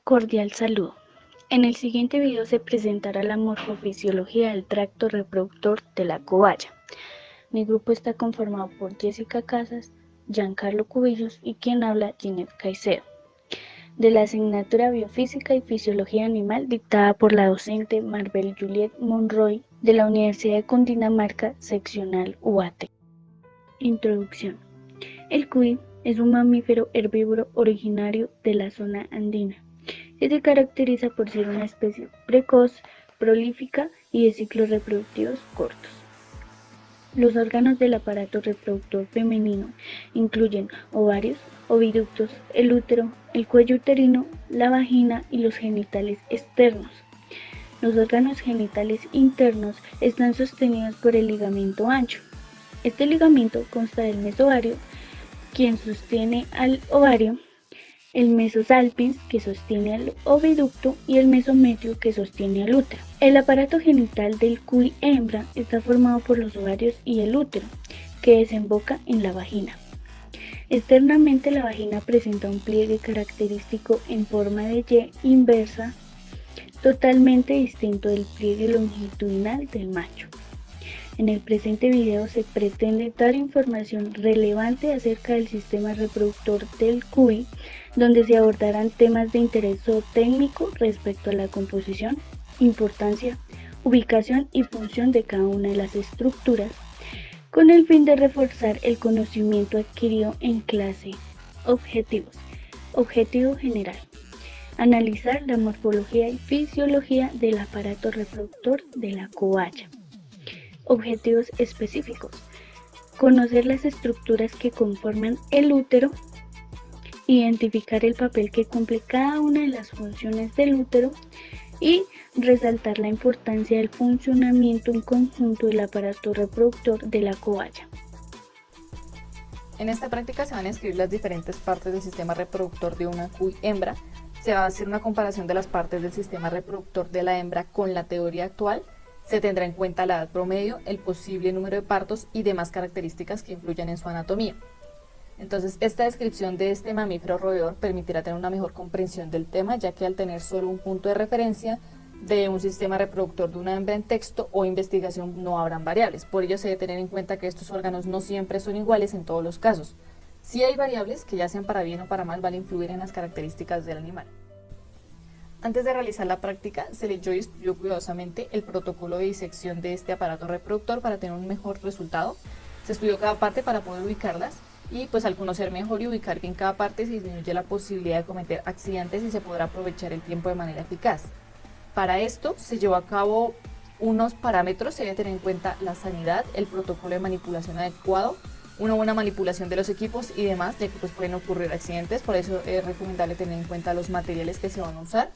Cordial saludo. En el siguiente video se presentará la morfofisiología del tracto reproductor de la cobaya. Mi grupo está conformado por Jessica Casas, Giancarlo Cubillos y quien habla, Ginette Caicedo, de la asignatura Biofísica y Fisiología Animal dictada por la docente Marbel Juliet Monroy de la Universidad de Cundinamarca, seccional UAT. Introducción. El cuy es un mamífero herbívoro originario de la zona andina. Se caracteriza por ser una especie precoz, prolífica y de ciclos reproductivos cortos. Los órganos del aparato reproductor femenino incluyen ovarios, oviductos, el útero, el cuello uterino, la vagina y los genitales externos. Los órganos genitales internos están sostenidos por el ligamento ancho. Este ligamento consta del mesovario, quien sostiene al ovario, el mesosalpinx, que sostiene al oviducto, y el mesometrio, que sostiene al útero. El aparato genital del cuy hembra está formado por los ovarios y el útero, que desemboca en la vagina. Externamente, la vagina presenta un pliegue característico en forma de Y inversa, totalmente distinto del pliegue longitudinal del macho. En el presente video se pretende dar información relevante acerca del sistema reproductor del cuy, donde se abordarán temas de interés zootécnico respecto a la composición, importancia, ubicación y función de cada una de las estructuras, con el fin de reforzar el conocimiento adquirido en clase. Objetivos. Objetivo general. Analizar la morfología y fisiología del aparato reproductor de la cobaya. Objetivos específicos. Conocer las estructuras que conforman el útero, identificar el papel que cumple cada una de las funciones del útero y resaltar la importancia del funcionamiento en conjunto del aparato reproductor de la cobaya. En esta práctica se van a escribir las diferentes partes del sistema reproductor de una cuy hembra. Se va a hacer una comparación de las partes del sistema reproductor de la hembra con la teoría actual. Se tendrá en cuenta la edad promedio, el posible número de partos y demás características que influyan en su anatomía. Entonces, esta descripción de este mamífero roedor permitirá tener una mejor comprensión del tema, ya que al tener solo un punto de referencia de un sistema reproductor de una hembra en texto o investigación no habrán variables. Por ello se debe tener en cuenta que estos órganos no siempre son iguales en todos los casos. Sí hay variables que, ya sean para bien o para mal, van a influir en las características del animal. Antes de realizar la práctica, se leyó y estudió cuidadosamente el protocolo de disección de este aparato reproductor para tener un mejor resultado. Se estudió cada parte para poder ubicarlas y pues al conocer mejor y ubicar bien cada parte se disminuye la posibilidad de cometer accidentes y se podrá aprovechar el tiempo de manera eficaz. Para esto se llevó a cabo unos parámetros. Se debe tener en cuenta la sanidad, el protocolo de manipulación adecuado, una buena manipulación de los equipos y demás, ya que pues pueden ocurrir accidentes. Por eso es recomendable tener en cuenta los materiales que se van a usar,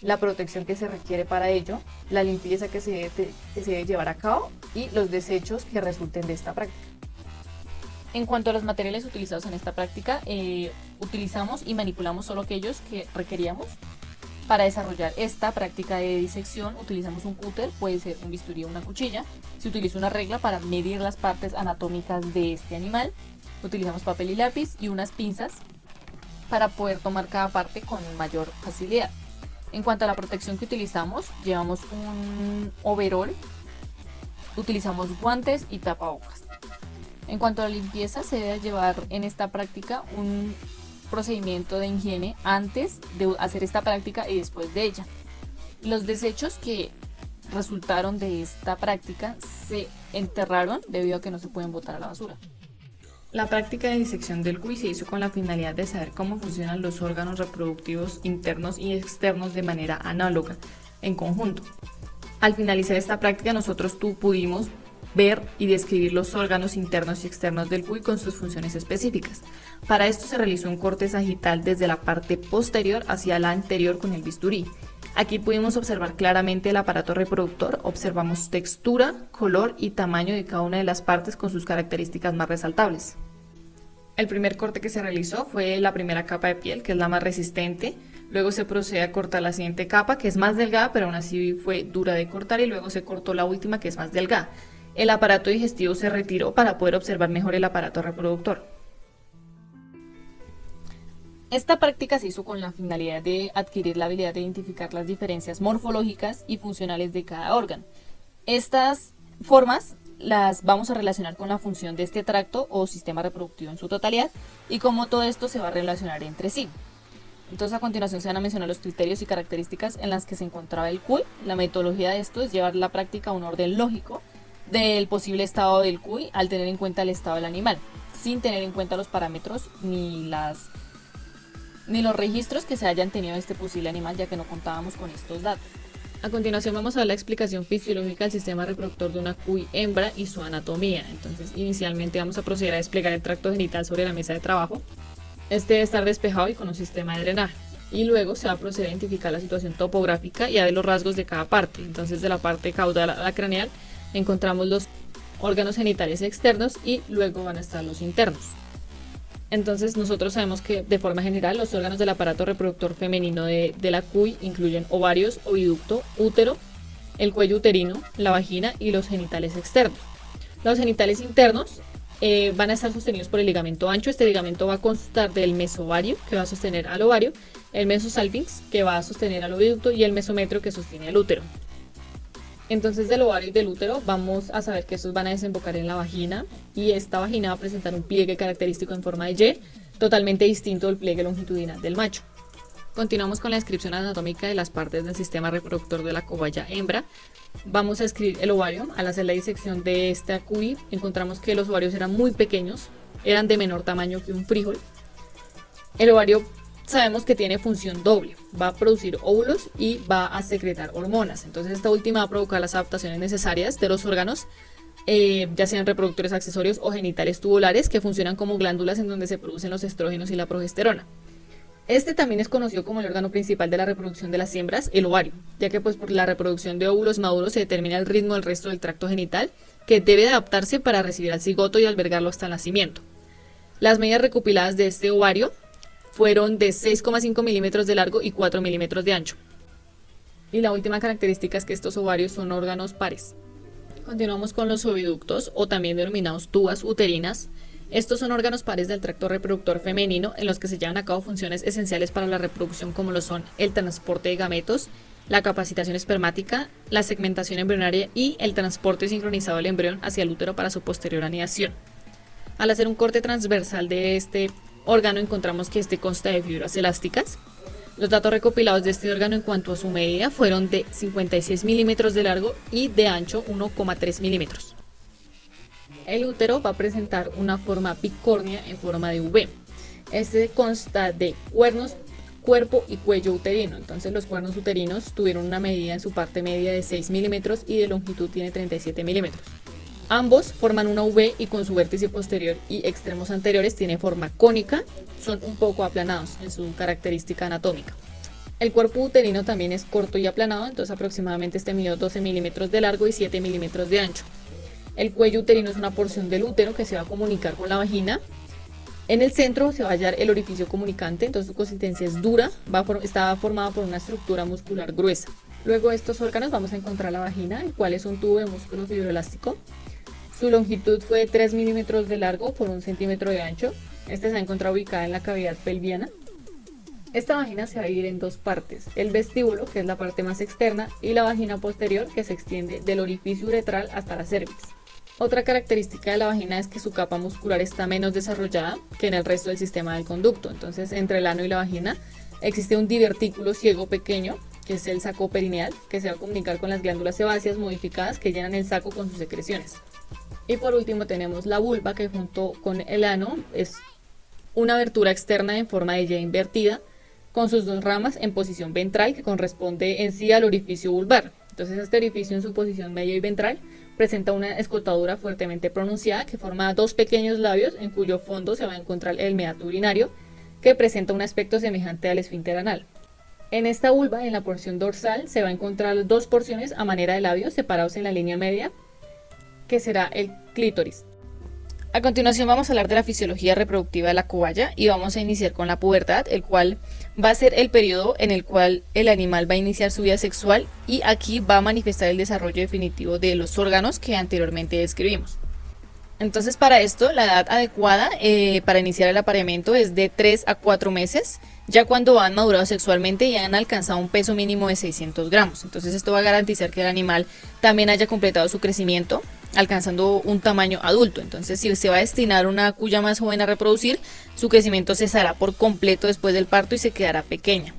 la protección que se requiere para ello, la limpieza que se debe llevar a cabo y los desechos que resulten de esta práctica. En cuanto a los materiales utilizados en esta práctica, utilizamos y manipulamos solo aquellos que requeríamos. Para desarrollar esta práctica de disección utilizamos un cúter, puede ser un bisturí o una cuchilla. Se utiliza una regla para medir las partes anatómicas de este animal. Utilizamos papel y lápiz y unas pinzas para poder tomar cada parte con mayor facilidad. En cuanto a la protección que utilizamos, llevamos un overol, utilizamos guantes y tapabocas. En cuanto a la limpieza, se debe llevar en esta práctica un procedimiento de higiene antes de hacer esta práctica y después de ella. Los desechos que resultaron de esta práctica se enterraron debido a que no se pueden botar a la basura. La práctica de disección del cuy se hizo con la finalidad de saber cómo funcionan los órganos reproductivos internos y externos de manera análoga, en conjunto. Al finalizar esta práctica, nosotros pudimos ver y describir los órganos internos y externos del cuy con sus funciones específicas. Para esto se realizó un corte sagital desde la parte posterior hacia la anterior con el bisturí. Aquí pudimos observar claramente el aparato reproductor, observamos textura, color y tamaño de cada una de las partes con sus características más resaltables. El primer corte que se realizó fue la primera capa de piel, que es la más resistente. Luego se procede a cortar la siguiente capa, que es más delgada, pero aún así fue dura de cortar, y luego se cortó la última, que es más delgada. El aparato digestivo se retiró para poder observar mejor el aparato reproductor. Esta práctica se hizo con la finalidad de adquirir la habilidad de identificar las diferencias morfológicas y funcionales de cada órgano. Estas formas las vamos a relacionar con la función de este tracto o sistema reproductivo en su totalidad y cómo todo esto se va a relacionar entre sí. Entonces, a continuación se van a mencionar los criterios y características en las que se encontraba el cuy. La metodología de esto es llevar la práctica a un orden lógico del posible estado del cuy al tener en cuenta el estado del animal, sin tener en cuenta los parámetros ni los registros que se hayan tenido de este posible animal, ya que no contábamos con estos datos. A continuación vamos a ver la explicación fisiológica del sistema reproductor de una cuy hembra y su anatomía. Entonces, inicialmente vamos a proceder a desplegar el tracto genital sobre la mesa de trabajo. Este debe estar despejado y con un sistema de drenaje. Y luego se va a proceder a identificar la situación topográfica y a ver los rasgos de cada parte. Entonces, de la parte caudal a la craneal encontramos los órganos genitales externos y luego van a estar los internos. Entonces, nosotros sabemos que de forma general los órganos del aparato reproductor femenino de la cuy incluyen ovarios, oviducto, útero, el cuello uterino, la vagina y los genitales externos. Los genitales internos van a estar sostenidos por el ligamento ancho. Este ligamento va a constar del mesovario, que va a sostener al ovario, el mesosalpinx, que va a sostener al oviducto, y el mesometrio, que sostiene al útero. Entonces, del ovario y del útero vamos a saber que estos van a desembocar en la vagina, y esta vagina va a presentar un pliegue característico en forma de Y, totalmente distinto del pliegue longitudinal del macho. Continuamos con la descripción anatómica de las partes del sistema reproductor de la cobaya hembra. Vamos a escribir el ovario. Al hacer la disección de esta cuy, encontramos que los ovarios eran muy pequeños, eran de menor tamaño que un frijol. El ovario sabemos que tiene función doble, va a producir óvulos y va a secretar hormonas. Entonces, esta última va a provocar las adaptaciones necesarias de los órganos, ya sean reproductores accesorios o genitales tubulares, que funcionan como glándulas en donde se producen los estrógenos y la progesterona. Este también es conocido como el órgano principal de la reproducción de las hembras, el ovario, ya que pues por la reproducción de óvulos maduros se determina el ritmo del resto del tracto genital, que debe adaptarse para recibir al cigoto y albergarlo hasta el nacimiento. Las medidas recopiladas de este ovario fueron de 6,5 milímetros de largo y 4 milímetros de ancho. Y la última característica es que estos ovarios son órganos pares. Continuamos con los oviductos, o también denominados tubas uterinas. Estos son órganos pares del tracto reproductor femenino en los que se llevan a cabo funciones esenciales para la reproducción, como lo son el transporte de gametos, la capacitación espermática, la segmentación embrionaria y el transporte sincronizado del embrión hacia el útero para su posterior anidación. Al hacer un corte transversal de este órgano encontramos que este consta de fibras elásticas. Los datos recopilados de este órgano en cuanto a su medida fueron de 56 milímetros de largo y de ancho 1,3 milímetros. El útero va a presentar una forma bicórnea en forma de V. Este consta de cuernos, cuerpo y cuello uterino. Entonces, los cuernos uterinos tuvieron una medida en su parte media de 6 milímetros y de longitud tiene 37 milímetros. Ambos forman una V y con su vértice posterior y extremos anteriores tiene forma cónica, son un poco aplanados en su característica anatómica. El cuerpo uterino también es corto y aplanado, entonces aproximadamente mide 12 milímetros de largo y 7 milímetros de ancho. El cuello uterino es una porción del útero que se va a comunicar con la vagina. En el centro se va a hallar el orificio comunicante, entonces su consistencia es dura, está formada por una estructura muscular gruesa. Luego de estos órganos vamos a encontrar la vagina, el cual es un tubo de músculo fibroelástico. Su longitud fue de 3 milímetros de largo por 1 centímetro de ancho. Esta se encuentra ubicada en la cavidad pelviana. Esta vagina se va a dividir en dos partes, el vestíbulo, que es la parte más externa, y la vagina posterior, que se extiende del orificio uretral hasta la cervix. Otra característica de la vagina es que su capa muscular está menos desarrollada que en el resto del sistema del conducto. Entonces, entre el ano y la vagina existe un divertículo ciego pequeño, que es el saco perineal, que se va a comunicar con las glándulas sebáceas modificadas que llenan el saco con sus secreciones. Y por último tenemos la vulva, que junto con el ano es una abertura externa en forma de Y invertida, con sus dos ramas en posición ventral, que corresponde en sí al orificio vulvar. Entonces, este orificio en su posición medio y ventral presenta una escotadura fuertemente pronunciada que forma dos pequeños labios en cuyo fondo se va a encontrar el meato urinario, que presenta un aspecto semejante al esfínter anal. En esta vulva, en la porción dorsal, se va a encontrar dos porciones a manera de labios separados en la línea media, que será el clítoris. A continuación vamos a hablar de la fisiología reproductiva de la cobaya y vamos a iniciar con la pubertad, el cual va a ser el periodo en el cual el animal va a iniciar su vida sexual y aquí va a manifestar el desarrollo definitivo de los órganos que anteriormente describimos. Entonces para esto la edad adecuada para iniciar el apareamiento es de 3 a 4 meses, ya cuando han madurado sexualmente y han alcanzado un peso mínimo de 600 gramos. Entonces esto va a garantizar que el animal también haya completado su crecimiento, alcanzando un tamaño adulto. Entonces si se va a destinar una cuya más joven a reproducir, su crecimiento cesará por completo después del parto y se quedará pequeña.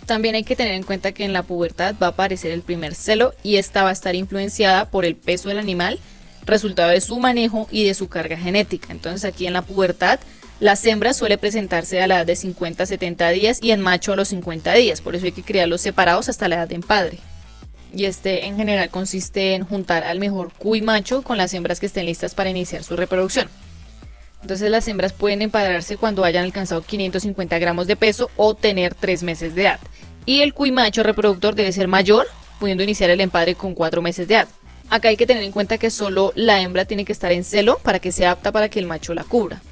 También hay que tener en cuenta que en la pubertad va a aparecer el primer celo y esta va a estar influenciada por el peso del animal, resultado de su manejo y de su carga genética. Entonces aquí en la pubertad las hembras suele presentarse a la edad de 50 a 70 días y en macho a los 50 días, por eso hay que criarlos separados hasta la edad de empadre. Y este en general consiste en juntar al mejor cuy macho con las hembras que estén listas para iniciar su reproducción. Entonces las hembras pueden empadrarse cuando hayan alcanzado 550 gramos de peso o tener 3 meses de edad. Y el cuy macho reproductor debe ser mayor, pudiendo iniciar el empadre con 4 meses de edad. Acá hay que tener en cuenta que solo la hembra tiene que estar en celo para que sea apta para que el macho la cubra.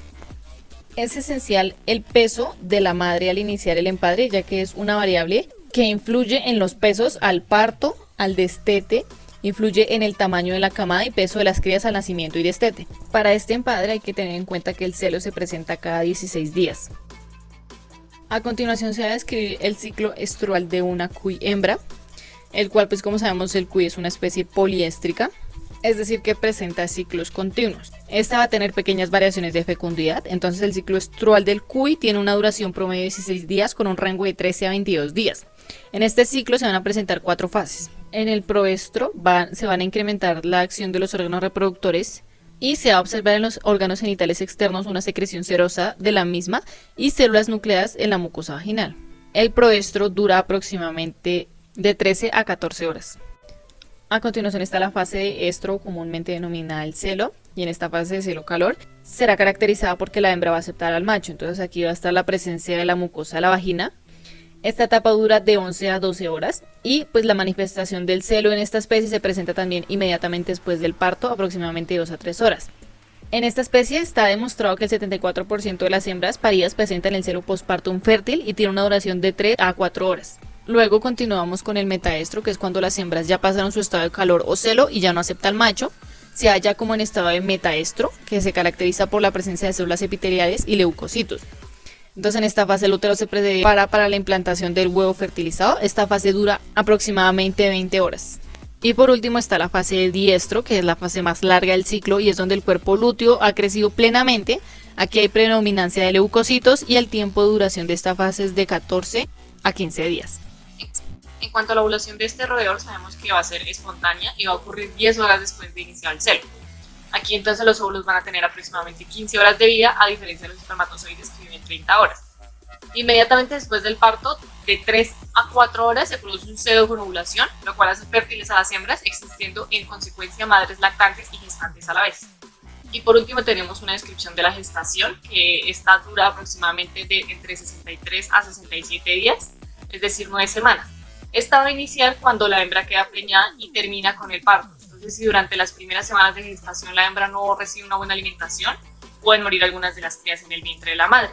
Es esencial el peso de la madre al iniciar el empadre, ya que es una variable que influye en los pesos al parto, al destete, influye en el tamaño de la camada y peso de las crías al nacimiento y destete. Para este empadre hay que tener en cuenta que el celo se presenta cada 16 días. A continuación se va a describir el ciclo estrual de una cuy hembra, el cual pues como sabemos el cuy es una especie poliéstrica, es decir que presenta ciclos continuos. Esta va a tener pequeñas variaciones de fecundidad, entonces el ciclo estrual del cuy tiene una duración promedio de 16 días con un rango de 13 a 22 días. En este ciclo se van a presentar 4 fases. En el proestro se van a incrementar la acción de los órganos reproductores y se va a observar en los órganos genitales externos una secreción serosa de la misma y células nucleadas en la mucosa vaginal. El proestro dura aproximadamente de 13 a 14 horas. A continuación está la fase de estro, comúnmente denominada el celo, y en esta fase de celo-calor será caracterizada porque la hembra va a aceptar al macho. Entonces aquí va a estar la presencia de la mucosa de la vagina. Esta etapa dura de 11 a 12 horas y pues la manifestación del celo en esta especie se presenta también inmediatamente después del parto, aproximadamente 2 a 3 horas. En esta especie está demostrado que el 74% de las hembras paridas presentan el celo postpartum fértil y tiene una duración de 3 a 4 horas. Luego continuamos con el metaestro, que es cuando las hembras ya pasaron su estado de calor o celo y ya no acepta al macho. Se halla como en estado de metaestro, que se caracteriza por la presencia de células epiteliales y leucocitos. Entonces en esta fase el útero se prepara para la implantación del huevo fertilizado. Esta fase dura aproximadamente 20 horas. Y por último está la fase de diestro, que es la fase más larga del ciclo y es donde el cuerpo lúteo ha crecido plenamente. Aquí hay predominancia de leucocitos y el tiempo de duración de esta fase es de 14 a 15 días. En cuanto a la ovulación de este roedor, sabemos que va a ser espontánea y va a ocurrir 10 horas después de iniciar el celo. Aquí entonces los óvulos van a tener aproximadamente 15 horas de vida, a diferencia de los espermatozoides que viven 30 horas. Inmediatamente después del parto, de 3 a 4 horas se produce un cedo con ovulación, lo cual hace fértiles a las hembras, existiendo en consecuencia madres lactantes y gestantes a la vez. Y por último tenemos una descripción de la gestación, que esta dura aproximadamente de entre 63 a 67 días, es decir 9 semanas. Esta va a iniciar cuando la hembra queda preñada y termina con el parto. Entonces, si durante las primeras semanas de gestación la hembra no recibe una buena alimentación, pueden morir algunas de las crías en el vientre de la madre.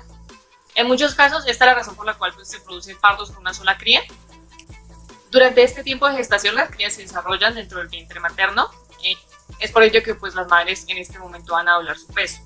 En muchos casos, esta es la razón por la cual se producen partos con una sola cría. Durante este tiempo de gestación, las crías se desarrollan dentro del vientre materno. Es por ello que las madres en este momento van a doblar su peso.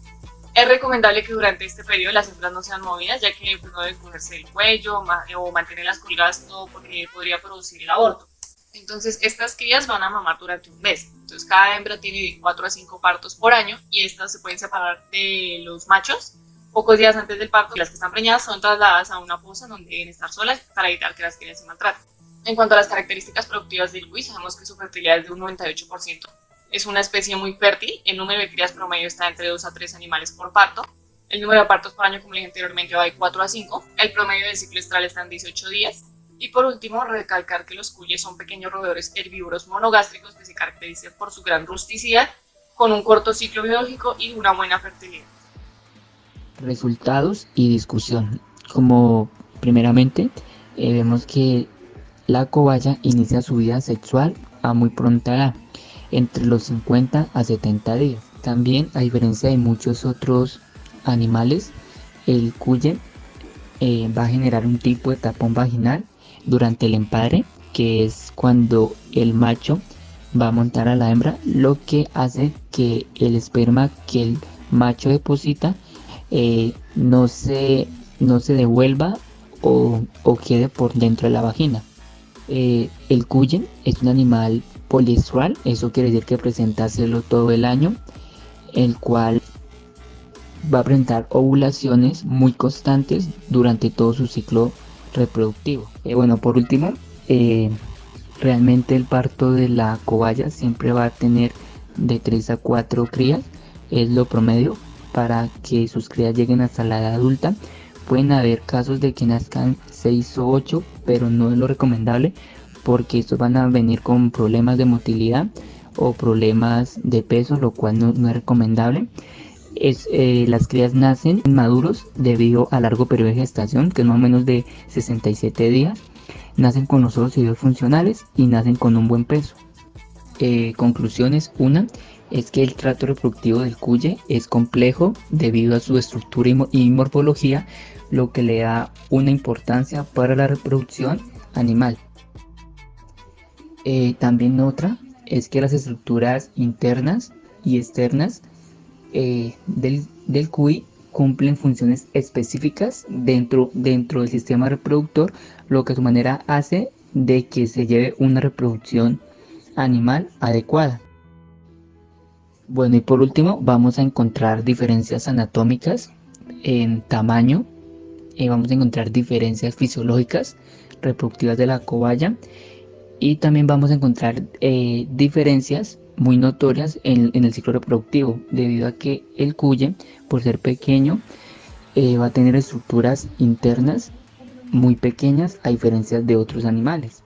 Es recomendable que durante este periodo las hembras no sean movidas, ya que no deben cogerse el cuello o mantenerlas colgadas, todo porque podría producir el aborto. Entonces estas crías van a mamar durante un mes. Entonces cada hembra tiene de 4 a 5 partos por año y estas se pueden separar de los machos pocos días antes del parto. Las que están preñadas son trasladadas a una fosa donde deben estar solas para evitar que las crías se maltraten. En cuanto a las características productivas del cuy, sabemos que su fertilidad es de un 98%. Es una especie muy fértil, el número de crías promedio está entre 2 a 3 animales por parto. El número de partos por año, como dije anteriormente, va de 4 a 5. El promedio del ciclo estral está en 18 días. Y por último, recalcar que los cuyes son pequeños roedores herbívoros monogástricos que se caracterizan por su gran rusticidad, con un corto ciclo biológico y una buena fertilidad. Resultados y discusión. Como primeramente, vemos que la cobaya inicia su vida sexual a muy pronta edad, entre los 50 a 70 días. También, a diferencia de muchos otros animales, el cuye va a generar un tipo de tapón vaginal durante el empadre, que es cuando el macho va a montar a la hembra, lo que hace que el esperma que el macho deposita no se devuelva o quede por dentro de la vagina. El cuyen es un animal poliestrual, eso quiere decir que presenta celo todo el año, el cual va a presentar ovulaciones muy constantes durante todo su ciclo reproductivo. Bueno, por último, realmente el parto de la cobaya siempre va a tener de 3 a 4 crías, es lo promedio para que sus crías lleguen hasta la edad adulta. Pueden haber casos de que nazcan 6 o 8, pero no es lo recomendable porque estos van a venir con problemas de motilidad o problemas de peso, lo cual no es recomendable. Las crías nacen maduros debido a largo periodo de gestación, que es más o menos de 67 días. Nacen con los ojos y oídos funcionales y nacen con un buen peso. Conclusiones: una es que el tracto reproductivo del cuye es complejo debido a su estructura y morfología, lo que le da una importancia para la reproducción animal. También otra es que las estructuras internas y externas del cuy cumplen funciones específicas dentro del sistema reproductor, lo que a su manera hace de que se lleve una reproducción animal adecuada. Bueno, y por último vamos a encontrar diferencias anatómicas en tamaño, vamos a encontrar diferencias fisiológicas reproductivas de la cobaya, y también vamos a encontrar diferencias muy notorias en el ciclo reproductivo, debido a que el cuye, por ser pequeño, va a tener estructuras internas muy pequeñas a diferencia de otros animales.